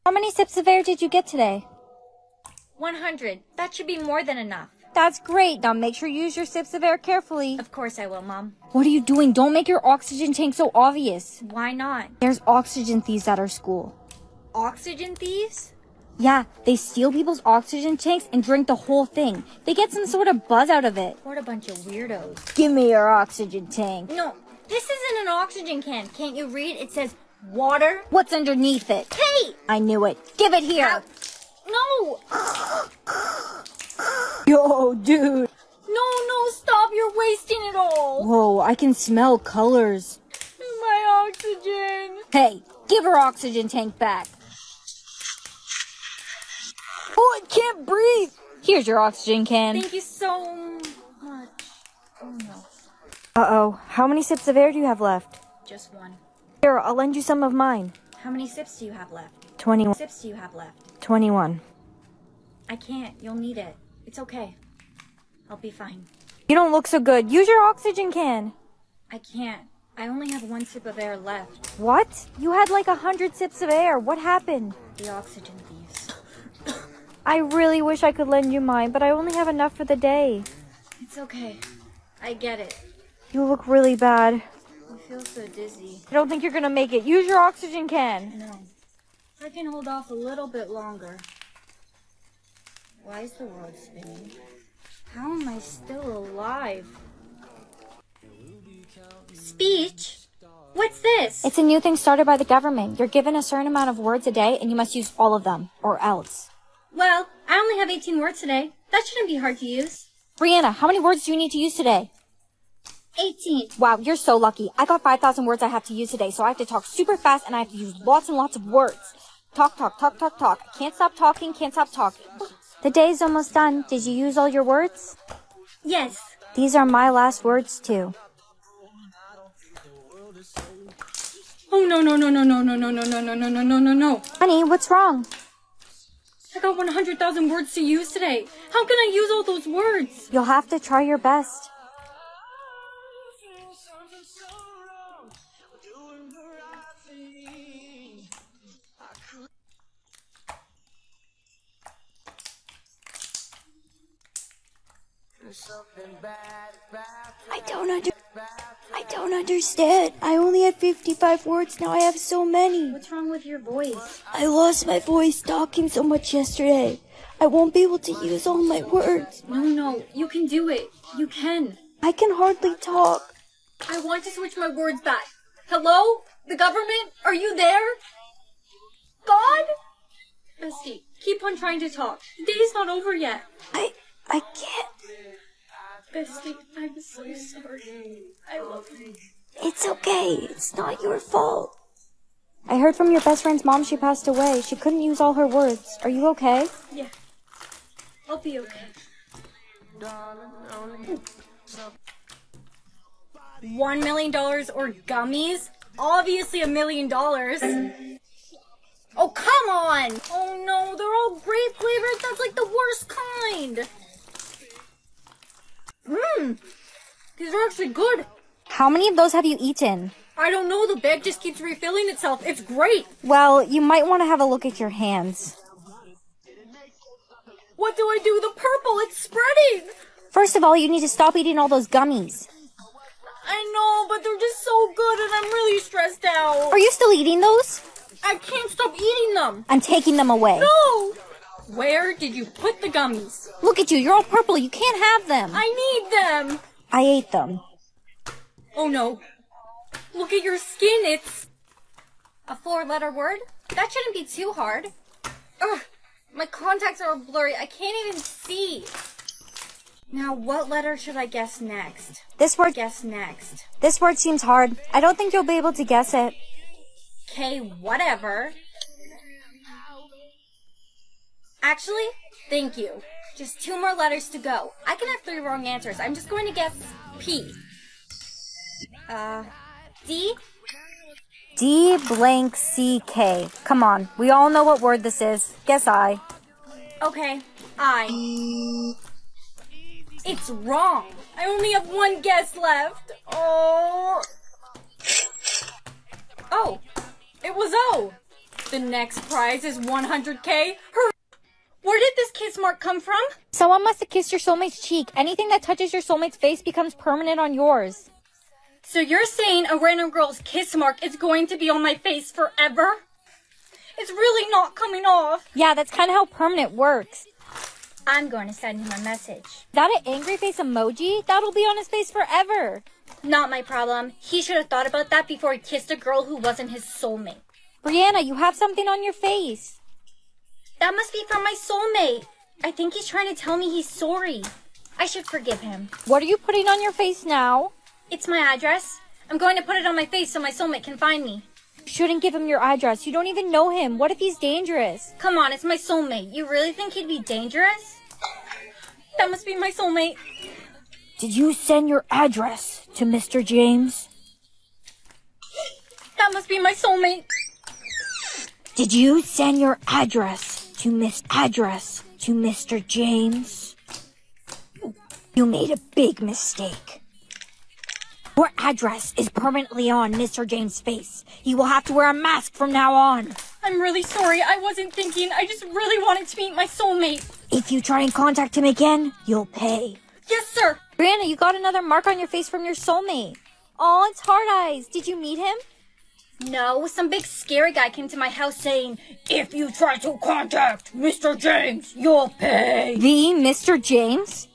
How many sips of air did you get today? 100. That should be more than enough. That's great. Now make sure you use your sips of air carefully. Of course I will, Mom. What are you doing? Don't make your oxygen tank so obvious. Why not? There's oxygen thieves at our school. Oxygen thieves? Yeah, they steal people's oxygen tanks and drink the whole thing. They get some sort of buzz out of it. What a bunch of weirdos. Give me your oxygen tank. No, this isn't an oxygen can. Can't you read? It says water. What's underneath it? Hey! I knew it. Give it here. Ow. No! Yo, dude. No, stop. You're wasting it all. Whoa, I can smell colors. My oxygen. Hey, give her oxygen tank back. Oh, I can't breathe. Here's your oxygen can. Thank you so much. Oh, no. Uh-oh. How many sips of air do you have left? Just one. Here, I'll lend you some of mine. How many sips do you have left? 21. Sips do you have left? 21. I can't. You'll need it. It's okay. I'll be fine. You don't look so good. Use your oxygen can. I can't. I only have 1 sip of air left. What? You had like 100 sips of air. What happened? The oxygen thieves. I really wish I could lend you mine, but I only have enough for the day. It's okay. I get it. You look really bad. I feel so dizzy. I don't think you're gonna make it. Use your oxygen can. No. I can hold off a little bit longer. Why is the world spinning? How am I still alive? Speech? What's this? It's a new thing started by the government. You're given a certain amount of words a day, and you must use all of them, or else. Well, I only have 18 words today. That shouldn't be hard to use. Brianna, how many words do you need to use today? 18. Wow, you're so lucky. I got 5,000 words I have to use today, so I have to talk super fast, and I have to use lots and lots of words. Talk, talk, talk, talk, talk. Can't stop talking, can't stop talking. The day's almost done. Did you use all your words? Yes. These are my last words, too. Oh, no. Honey, what's wrong? I got 100,000 words to use today. How can I use all those words? You'll have to try your best. I don't understand. I only had 55 words. Now I have so many. What's wrong with your voice? I lost my voice talking so much yesterday. I won't be able to use all my words. No, you can do it. You can. I can hardly talk. I want to switch my words back. Hello? The government? Are you there? God? Bestie, keep on trying to talk. The day's not over yet. I can't. Bestie, I'm so sorry. I love you. It's okay. It's not your fault. I heard from your best friend's mom she passed away. She couldn't use all her words. Are you okay? Yeah. I'll be okay. $1 million or gummies? Obviously $1 million. Oh, come on! Oh no, they're all grape flavored. That's like the worst kind. These are actually good. How many of those have you eaten? I don't know, the bag just keeps refilling itself. It's great. Well, you might want to have a look at your hands. What do I do? The purple, it's spreading. First of all, you need to stop eating all those gummies. I know, but they're just so good and I'm really stressed out. Are you still eating those? I can't stop eating them. I'm taking them away. No! Where did you put the gummies? Look at you, you're all purple. You can't have them. I need them. I ate them. Oh no. Look at your skin, it's a 4-letter word? That shouldn't be too hard. Ugh, my contacts are blurry. I can't even see. Now, what letter should I guess next? This word seems hard. I don't think you'll be able to guess it. Okay, whatever. Actually, thank you. Just 2 more letters to go. I can have 3 wrong answers. I'm just going to guess P. D? D blank C K. Come on, we all know what word this is. Guess I. Okay, I. It's wrong. I only have 1 guess left. Oh. Oh, it was O. The next prize is 100K. Where did this kiss mark come from? Someone must have kissed your soulmate's cheek. Anything that touches your soulmate's face becomes permanent on yours. So you're saying a random girl's kiss mark is going to be on my face forever? It's really not coming off. Yeah, that's kind of how permanent works. I'm going to send him a message. Is that an angry face emoji? That'll be on his face forever. Not my problem. He should have thought about that before he kissed a girl who wasn't his soulmate. Brianna, you have something on your face. That must be from my soulmate. I think he's trying to tell me he's sorry. I should forgive him. What are you putting on your face now? It's my address. I'm going to put it on my face so my soulmate can find me. You shouldn't give him your address. You don't even know him. What if he's dangerous? Come on, it's my soulmate. You really think he'd be dangerous? That must be my soulmate. Did you send your address to Mr. James? That must be my soulmate. Did you send your address to Mr. James? You made a big mistake. Your address is permanently on Mr. James' face. He will have to wear a mask from now on. I'm really sorry. I wasn't thinking. I just really wanted to meet my soulmate. If you try and contact him again, you'll pay. Yes, sir. Brianna, you got another mark on your face from your soulmate. Aw, it's Hard Eyes. Did you meet him? No, some big scary guy came to my house saying, if you try to contact Mr. James, you'll pay. The Mr. James?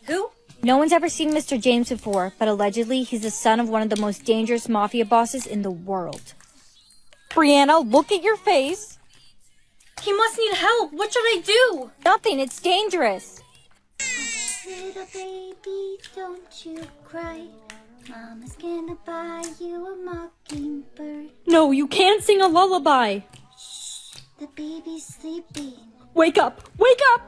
Who? No one's ever seen Mr. James before, but allegedly he's the son of one of the most dangerous mafia bosses in the world. Brianna, look at your face. He must need help. What should I do? Nothing, it's dangerous. Little baby, don't you cry. Mama's gonna buy you a mockingbird. No, you can't sing a lullaby. Shh, the baby's sleeping. Wake up! Wake up!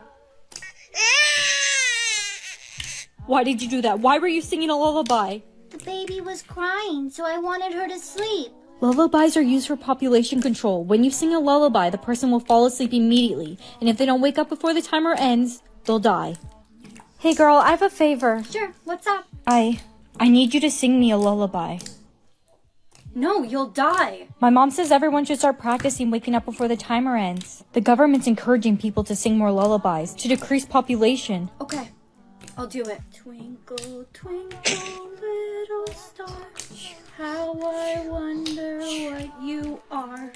Why did you do that? Why were you singing a lullaby? The baby was crying, so I wanted her to sleep. Lullabies are used for population control. When you sing a lullaby, the person will fall asleep immediately. And if they don't wake up before the timer ends, they'll die. Hey girl, I have a favor. Sure, what's up? I need you to sing me a lullaby. No, you'll die. My mom says everyone should start practicing waking up before the timer ends. The government's encouraging people to sing more lullabies to decrease population. Okay, I'll do it. Twinkle, twinkle, little star, how I wonder what you are.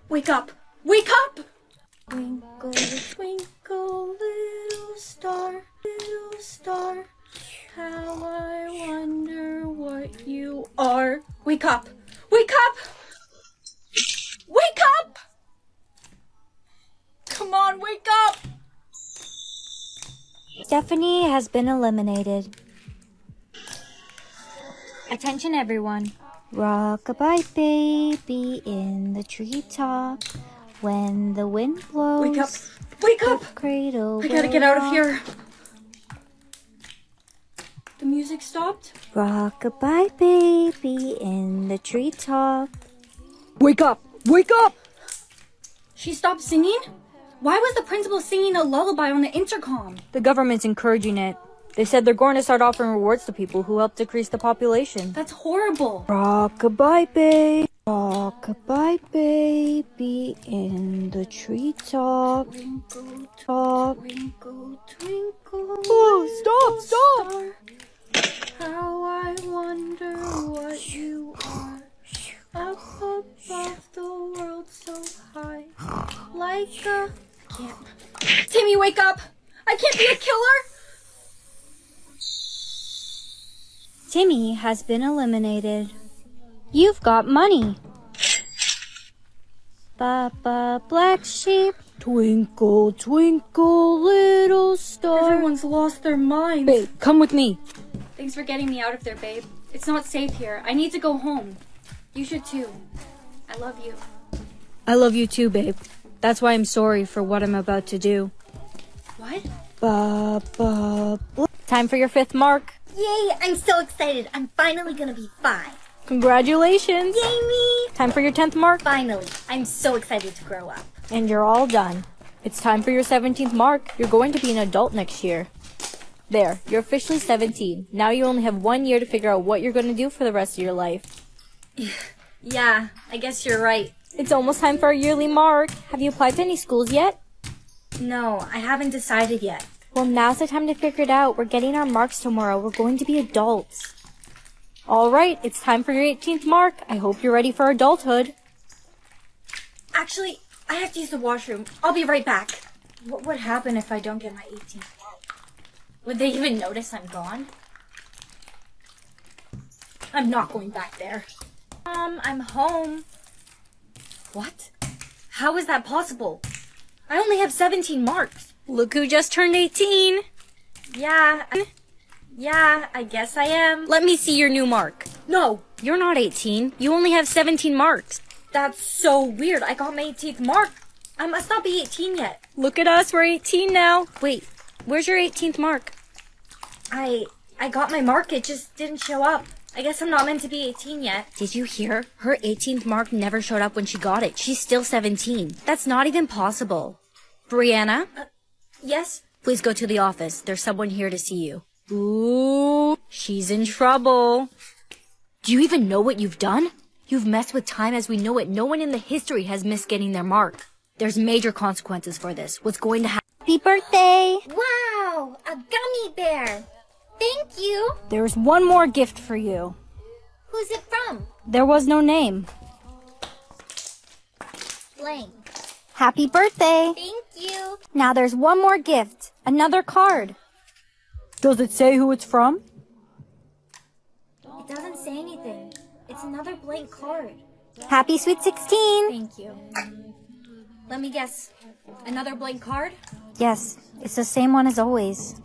Wake up! Wake up! Twinkle, twinkle, little star, how I wonder what you are. Wake up! Wake up! Wake up! Come on, wake up! Stephanie has been eliminated. Attention everyone. Rock-a-bye baby in the treetop. When the wind blows. Wake up! Wake up! Cradle. I gotta get out of here. The music stopped. Rock-a-bye baby in the treetop. Wake up! Wake up! She stopped singing? Why was the principal singing a lullaby on the intercom? The government's encouraging it. They said they're going to start offering rewards to people who help decrease the population. That's horrible. Rock-a-bye baby. Rock-a-bye baby in the treetop. Twinkle, Top. twinkle, twinkle. Oh, stop! How I wonder what you are. Up above the world so high. Like a... I can't. Timmy, wake up! I can't be a killer! Timmy has been eliminated. You've got money. Baba, black sheep. Twinkle, twinkle, little star. Everyone's lost their minds. Babe, come with me. Thanks for getting me out of there, babe. It's not safe here. I need to go home. You should too. I love you. I love you too, babe. That's why I'm sorry for what I'm about to do. What? Baba, time for your 5th mark. Yay, I'm so excited. I'm finally gonna be 5. Congratulations. Yay me! Time for your 10th mark. Finally, I'm so excited to grow up. And you're all done. It's time for your 17th mark. You're going to be an adult next year. There, you're officially 17. Now you only have 1 year to figure out what you're going to do for the rest of your life. Yeah, I guess you're right. It's almost time for our yearly mark. Have you applied to any schools yet? No, I haven't decided yet. Well, now's the time to figure it out. We're getting our marks tomorrow. We're going to be adults. All right, it's time for your 18th mark. I hope you're ready for adulthood. Actually, I have to use the washroom. I'll be right back. What would happen if I don't get my 18th mark? Would they even notice I'm gone? I'm not going back there. I'm home. What? How is that possible? I only have 17 marks. Look who just turned 18. Yeah, I guess I am. Let me see your new mark. No, You're not 18. You only have 17 marks. that's so weird. I got my 18th mark. I must not be 18 yet. Look at us. We're 18 now. Wait, where's your 18th mark? I got my mark. It just didn't show up. I guess I'm not meant to be 18 yet. Did you hear? Her 18th mark never showed up when she got it. She's still 17. That's not even possible. Brianna, Yes? please go to the office. There's someone here to see you. Ooh, she's in trouble. Do you even know what you've done? You've messed with time as we know it. No one in the history has missed getting their mark. There's major consequences for this. What's going to happen? Happy birthday! Wow, a gummy bear. Thank you. There's one more gift for you. Who's it from? There was no name. Blank. Happy birthday! Thank you. Now there's one more gift. Another card. Does it say who it's from? It doesn't say anything. It's another blank card. Happy Sweet 16! Thank you. Let me guess. Another blank card? Yes, it's the same one as always.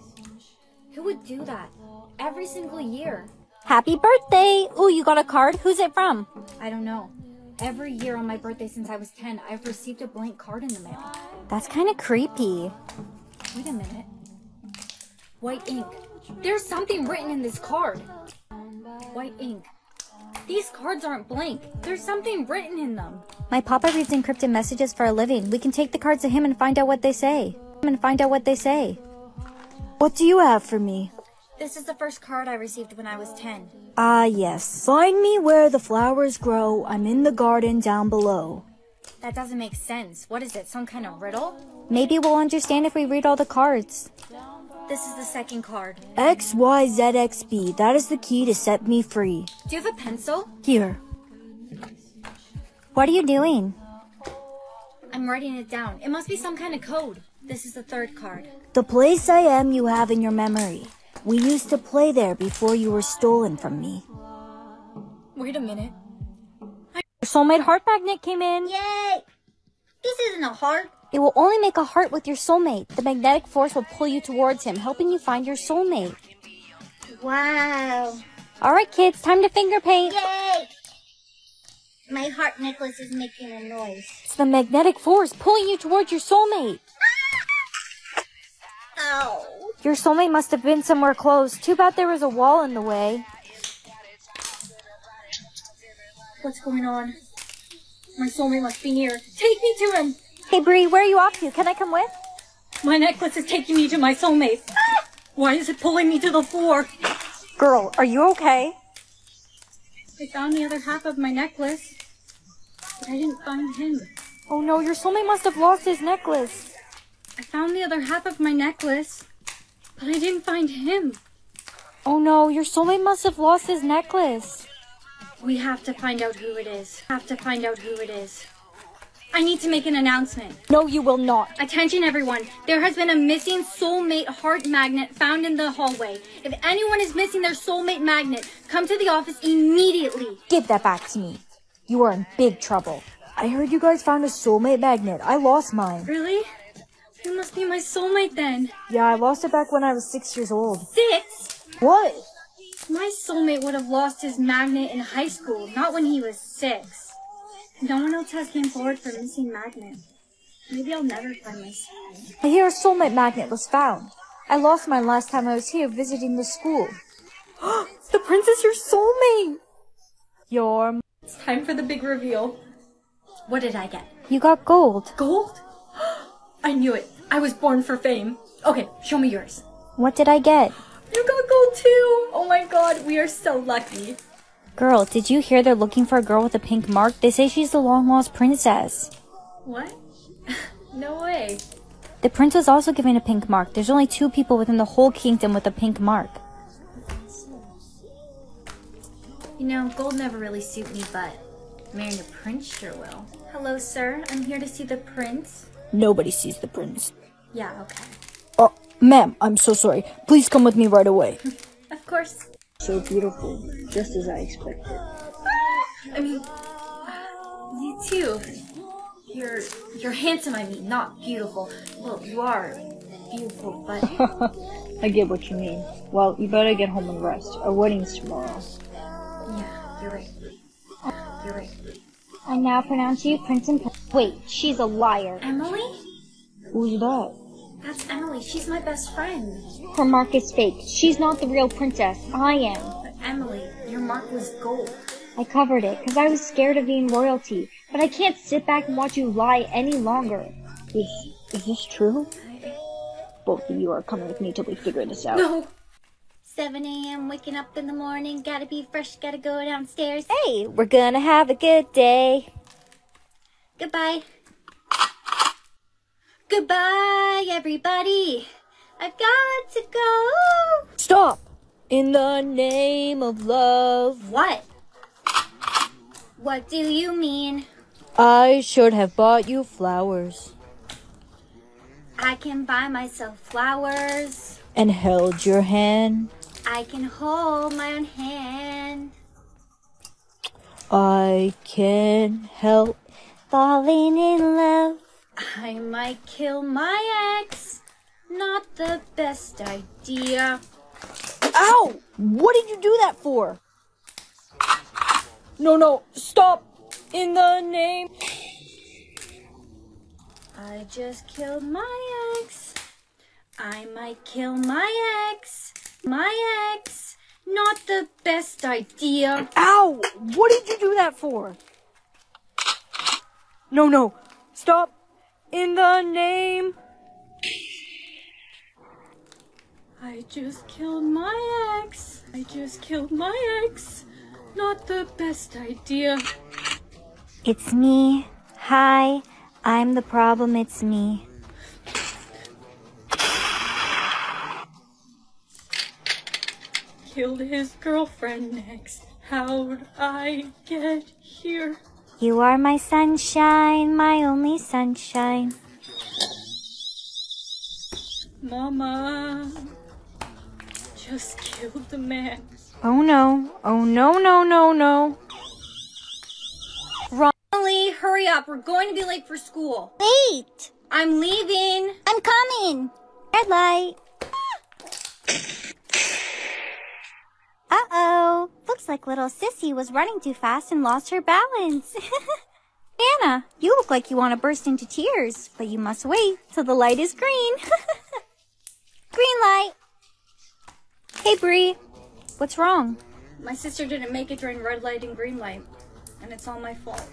Who would do that? Every single year. Happy birthday! Ooh, you got a card? Who's it from? I don't know. Every year on my birthday since I was 10, I've received a blank card in the mail. That's kind of creepy. Wait a minute. White ink. There's something written in this card. White ink. These cards aren't blank. There's something written in them. My papa reads encrypted messages for a living. We can take the cards to him and find out what they say. What do you have for me? This is the first card I received when I was 10. Ah, yes. Find me where the flowers grow. I'm in the garden down below. That doesn't make sense. What is it, some kind of riddle? Maybe we'll understand if we read all the cards. This is the second card. XYZXB. That is the key to set me free. Do you have a pencil? Here. What are you doing? I'm writing it down. It must be some kind of code. This is the third card. The place I am you have in your memory. We used to play there before you were stolen from me. Wait a minute. Your soulmate heart magnet came in. Yay! This isn't a heart. It will only make a heart with your soulmate. The magnetic force will pull you towards him, helping you find your soulmate. Wow. All right, kids, time to finger paint. Yay! My heart necklace is making a noise. It's the magnetic force pulling you towards your soulmate. Ow. Your soulmate must have been somewhere close. Too bad there was a wall in the way. What's going on? My soulmate must be near. Take me to him! Hey, Bree, where are you off to? Can I come with? My necklace is taking me to my soulmate. Why is it pulling me to the floor? Girl, are you okay? I found the other half of my necklace, but I didn't find him. Oh no, your soulmate must have lost his necklace. I found the other half of my necklace, but I didn't find him. Oh no, your soulmate must have lost his necklace. We have to find out who it is. I need to make an announcement. No, you will not. Attention everyone, there has been a missing soulmate heart magnet found in the hallway. If anyone is missing their soulmate magnet, come to the office immediately. Give that back to me. You are in big trouble. I heard you guys found a soulmate magnet. I lost mine. Really? You must be my soulmate then. Yeah, I lost it back when I was 6 years old. 6? What? My soulmate would have lost his magnet in high school, not when he was 6. No one else has came forward for missing magnet. Maybe I'll never find my soulmate. I hear a soulmate magnet was found. I lost mine last time I was here visiting the school. The prince is your soulmate! It's time for the big reveal. What did I get? You got gold. Gold? I knew it. I was born for fame. Okay, show me yours. What did I get? You got gold too! Oh my god, we are so lucky. Girl, did you hear they're looking for a girl with a pink mark? They say she's the long-lost princess. What? No way. The prince was also given a pink mark. There's only 2 people within the whole kingdom with a pink mark. You know, gold never really suit me, but marrying a prince sure will. Hello, sir. I'm here to see the prince. Nobody sees the prince. Yeah, okay. Oh, ma'am, I'm so sorry. Please come with me right away. Of course. So beautiful, just as I expected. I mean, you too. You're handsome, I mean, not beautiful. Well, you are beautiful, but... I get what you mean. Well, you better get home and rest. Our wedding's tomorrow. Yeah, you're right. You're right. I now pronounce you Prince and Wait, she's a liar. Emily? Who's that? That's Emily. She's my best friend. Her mark is fake. She's not the real princess. I am. But Emily, your mark was gold. I covered it because I was scared of being royalty. But I can't sit back and watch you lie any longer. Is this true? Both of you are coming with me till we figure this out. No. 7 a.m. waking up in the morning. Gotta be fresh, gotta go downstairs. Hey, we're gonna have a good day. Goodbye. Goodbye, everybody. I've got to go. Stop! In the name of love. What? What do you mean? I should have bought you flowers. I can buy myself flowers. And held your hand. I can hold my own hand. I can't help falling in love. I might kill my ex. Not the best idea. Ow! What did you do that for? No, stop! In the name... I just killed my ex. I might kill my ex. My ex. Not the best idea. Ow! What did you do that for? No, stop! In the name... I just killed my ex. I just killed my ex. Not the best idea. It's me. Hi. I'm the problem. It's me. Killed his girlfriend next. How'd I get here? You are my sunshine, my only sunshine. Mama just killed the man. Oh no. Oh no. Emily, hurry up. We're going to be late for school. Wait! I'm leaving. I'm coming. Red light. Uh-oh. Looks like little Sissy was running too fast and lost her balance. Anna, you look like you want to burst into tears, but you must wait till the light is green. Green light. Hey, Bree. What's wrong? My sister didn't make it during red light and green light, and it's all my fault.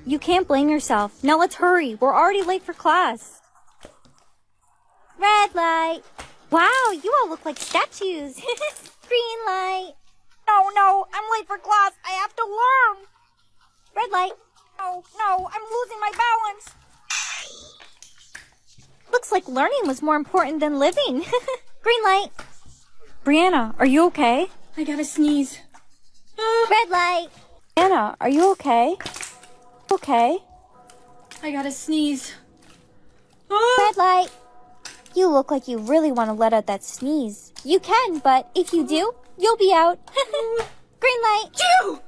You can't blame yourself. Now let's hurry. We're already late for class. Red light. Wow, you all look like statues. Green light. No, I'm late for class. I have to learn. Red light. No, I'm losing my balance. Looks like learning was more important than living. Green light. Brianna, are you okay? I gotta sneeze. Red light. Brianna, are you okay? Okay. I gotta sneeze. Red light. You look like you really want to let out that sneeze. You can, but if you do, you'll be out. Green light. Chew!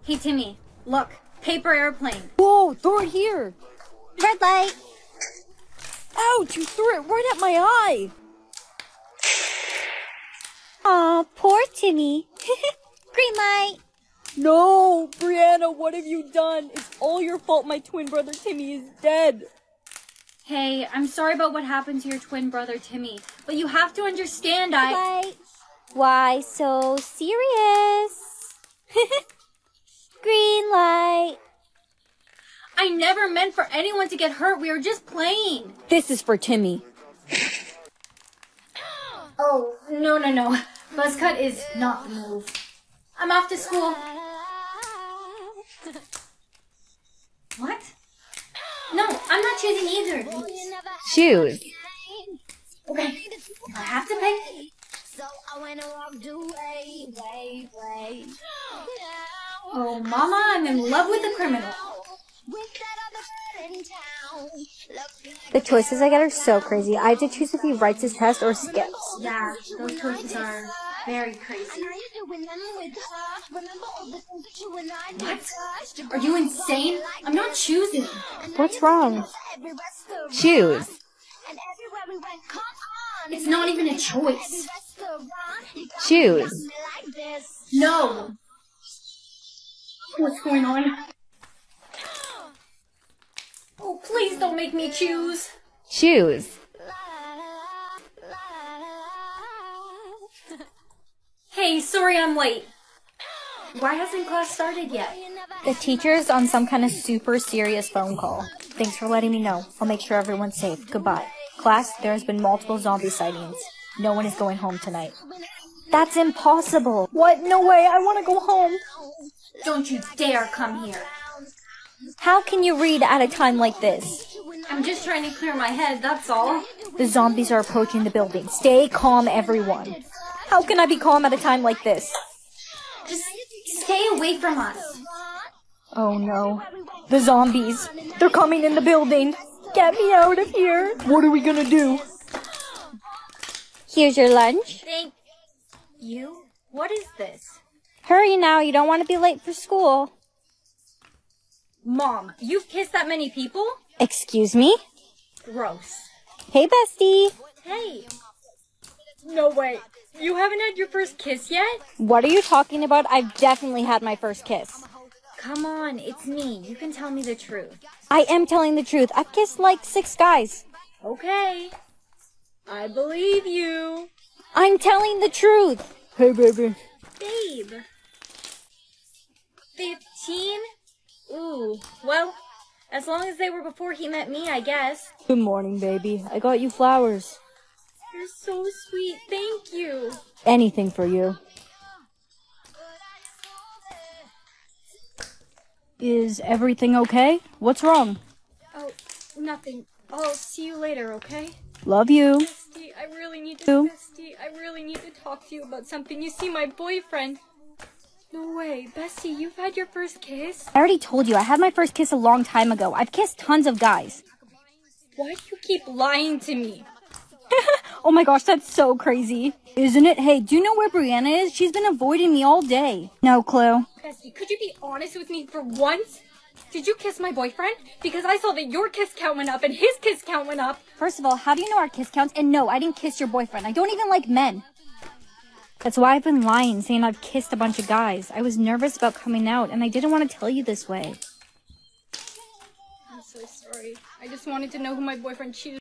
Hey, Timmy, look. Paper airplane. Whoa, throw it here. Red light. Ouch, you threw it right at my eye. Aw, poor Timmy. Green light. No, Brianna, what have you done? It's all your fault my twin brother Timmy is dead. Hey, I'm sorry about what happened to your twin brother, Timmy. But you have to understand, Why so serious? Green light. I never meant for anyone to get hurt. We were just playing. This is for Timmy. Oh, no. Buzz cut is not the move. I'm off to school. What? No, I'm not choosing either of these. Choose. Okay, I have to pick. Oh, Mama, I'm in love with a criminal. The choices I get are so crazy. I have to choose if he writes his test or skips. Yeah, those choices are very crazy. What? Are you insane? I'm not choosing. What's wrong? Choose. It's not even a choice. Choose. No. What's going on? Oh, please don't make me choose. Choose. Hey, sorry I'm late. Why hasn't class started yet? The teacher's on some kind of super serious phone call. Thanks for letting me know. I'll make sure everyone's safe. Goodbye. Class, there has been multiple zombie sightings. No one is going home tonight. That's impossible. What? No way. I want to go home. Don't you dare come here. How can you read at a time like this? I'm just trying to clear my head, that's all. The zombies are approaching the building. Stay calm, everyone. How can I be calm at a time like this? Just stay away from us. Oh no. The zombies. They're coming in the building. Get me out of here. What are we gonna do? Here's your lunch. Thank you. What is this? Hurry now, you don't want to be late for school. Mom, you've kissed that many people? Excuse me? Gross. Hey, bestie. Hey. No way. You haven't had your first kiss yet? What are you talking about? I've definitely had my first kiss. Come on, it's me. You can tell me the truth. I am telling the truth. I've kissed like 6 guys. Okay. I believe you. I'm telling the truth. Hey, baby. Babe. 15? Ooh, well, as long as they were before he met me, I guess. Good morning, baby. I got you flowers. You're so sweet. Thank you. Anything for you. Is everything okay? What's wrong? Oh, nothing. I'll see you later, okay? Love you. Bestie, I really need to talk to you about something. You see, my boyfriend. No way. Bestie, you've had your first kiss? I already told you, I had my first kiss a long time ago. I've kissed tons of guys. Why do you keep lying to me? Oh my gosh, that's so crazy. Isn't it? Hey, do you know where Brianna is? She's been avoiding me all day. No clue. Bestie, could you be honest with me for once? Did you kiss my boyfriend? Because I saw that your kiss count went up and his kiss count went up. First of all, how do you know our kiss counts? And no, I didn't kiss your boyfriend. I don't even like men. That's why I've been lying, saying I've kissed a bunch of guys. I was nervous about coming out, and I didn't want to tell you this way. I'm so sorry. I just wanted to know who my boyfriend chooses.